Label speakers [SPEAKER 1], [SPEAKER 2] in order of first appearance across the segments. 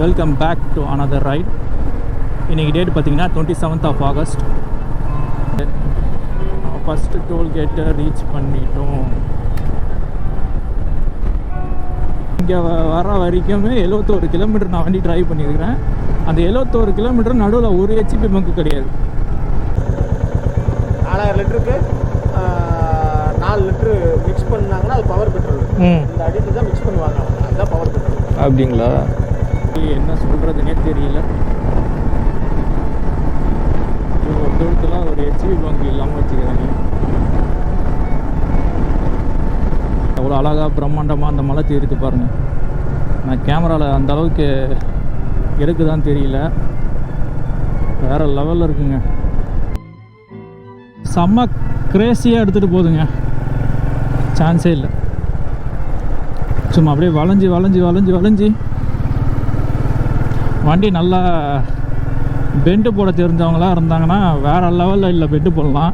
[SPEAKER 1] Welcome back to another ride. இன்றைக்கி date பார்த்திங்கன்னா 27th of August. First டோல்கேட்டை reach பண்ணிட்டோம். இங்கே வர வரைக்குமே 71 கிலோமீட்டர் நான் வண்டி ட்ரைவ் பண்ணியிருக்கிறேன். அந்த 71 கிலோமீட்டர் நடுவில் ஒரு ஹெச்பி பங்கு கிடையாது.
[SPEAKER 2] 4000 லிட்டருக்கு 4 லிட்டரு மிக்ஸ் பண்ணாங்கன்னா அது பவர் பெட்ரோல். இந்த அடித்து தான் மிக்ஸ் பண்ணுவாங்க, அதுதான் பவர் பெட்ரோல்.
[SPEAKER 1] அப்படிங்களா? என்ன சொல்கிறதுனே தெரியல. ஒரு தூரத்தில் ஒரு ஹெச்பி பங்கு இல்லாமல் வச்சுக்கிறாங்க. அவ்வளோ அழகாக பிரம்மாண்டமாக அந்த மலை தெரியுது பாருங்கள். நான் கேமராவில் அந்த அளவுக்கு எடுக்குதான்னு தெரியல. வேறு லெவலில் இருக்குங்க. செம்ம கிரேசியாக எடுத்துகிட்டு போகுதுங்க, சான்ஸே இல்லை. சும்மா அப்படியே வளைஞ்சி வளைஞ்சி வளைஞ்சி வளைஞ்சி வண்டி நல்லா பெண்டு போட தெரிஞ்சவங்களாம் இருந்தாங்கன்னா வேறு லெவலில் இல்லை பெண்டு போடலாம்.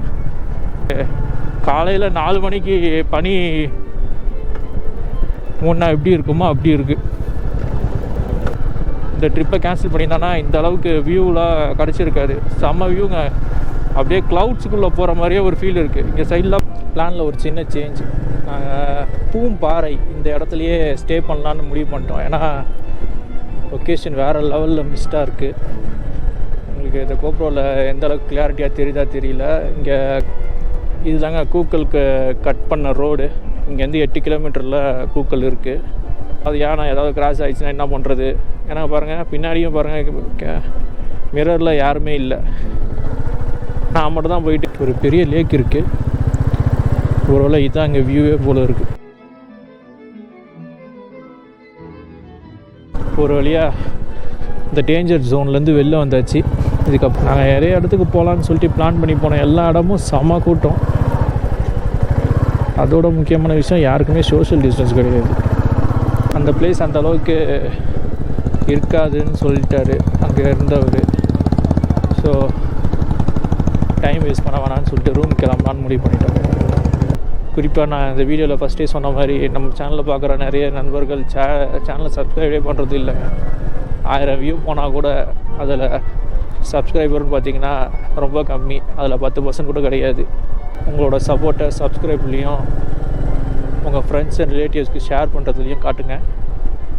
[SPEAKER 1] காலையில் 4 மணிக்கு பனி முன்னா எப்படி இருக்குமோ அப்படி இருக்குது. இந்த ட்ரிப்பை கேன்சல் பண்ணியிருந்தானா இந்த அளவுக்கு வியூலாம் கிடச்சிருக்காது. செம்ம வியூங்க. அப்படியே க்ளவுட்ஸுக்குள்ளே போகிற மாதிரியே ஒரு ஃபீல் இருக்குது. இங்கே சைடில் பிளானில் ஒரு சின்ன சேஞ்ச். நாங்கள் பூம்பாறை இந்த இடத்துலையே ஸ்டே பண்ணலான்னு முடிவு பண்ணிட்டோம். ஏன்னா லொக்கேஷன் வேறு லெவலில் மிஸ்டாக இருக்குது. உங்களுக்கு இந்த கோப்ரோவில் எந்த அளவுக்கு கிளாரிட்டியாக தெரியுதா தெரியல. இங்கே இதுதாங்க கூக்கலுக்கு கட் பண்ண ரோடு. இங்கேருந்து 8 கிலோமீட்டரில் கூக்கல் இருக்குது. அது ஏன்னா ஏதாவது கிராஸ் ஆகிடுச்சுன்னா என்ன பண்ணுறது? ஏன்னா பாருங்கள், பின்னாடியும் பாருங்கள், மிரரில் யாருமே இல்லை. நான் மட்டும் தான் போயிட்டு. ஒரு பெரிய லேக் இருக்குது. ஒருவேளை இதுதான் இங்கே வியூவே போல் இருக்குது. ஒரு வழியாக இந்த டேஞ்சர் ஜோன்லேருந்து வெளில வந்தாச்சு. இதுக்கப்புறம் நாங்கள் நிறைய இடத்துக்கு போகலான்னு சொல்லிட்டு பிளான் பண்ணி போனோம். எல்லா இடமும் செம கூட்டம். அதோட முக்கியமான விஷயம், யாருக்குமே சோஷியல் டிஸ்டன்ஸ் கிடையாது. அந்த பிளேஸ் அந்த அளவுக்கு இருக்காதுன்னு சொல்லிட்டாரு அங்கே இருந்தவர். ஸோ டைம் வேஸ்ட் பண்ண வேணான்னு சொல்லிட்டு ரூம் கிளம்பலான்னு முடிவு பண்ணிட்டோம். குறிப்பாக நான் இந்த வீடியோவில் ஃபஸ்ட்டே சொன்ன மாதிரி நம்ம சேனலில் பார்க்குற நிறைய நண்பர்கள் சேனலை சப்ஸ்கிரைபே பண்ணுறது இல்லைங்க. 1000 வியூ போனால் கூட அதில் சப்ஸ்கிரைபர்னு பார்த்தீங்கன்னா ரொம்ப கம்மி. அதில் 10% கூட கிடையாது. உங்களோட சப்போர்ட்டை சப்ஸ்கிரைப்லேயும் உங்கள் ஃப்ரெண்ட்ஸ் அண்ட் ரிலேட்டிவ்ஸ்க்கு ஷேர் பண்ணுறதுலையும் காட்டுங்க.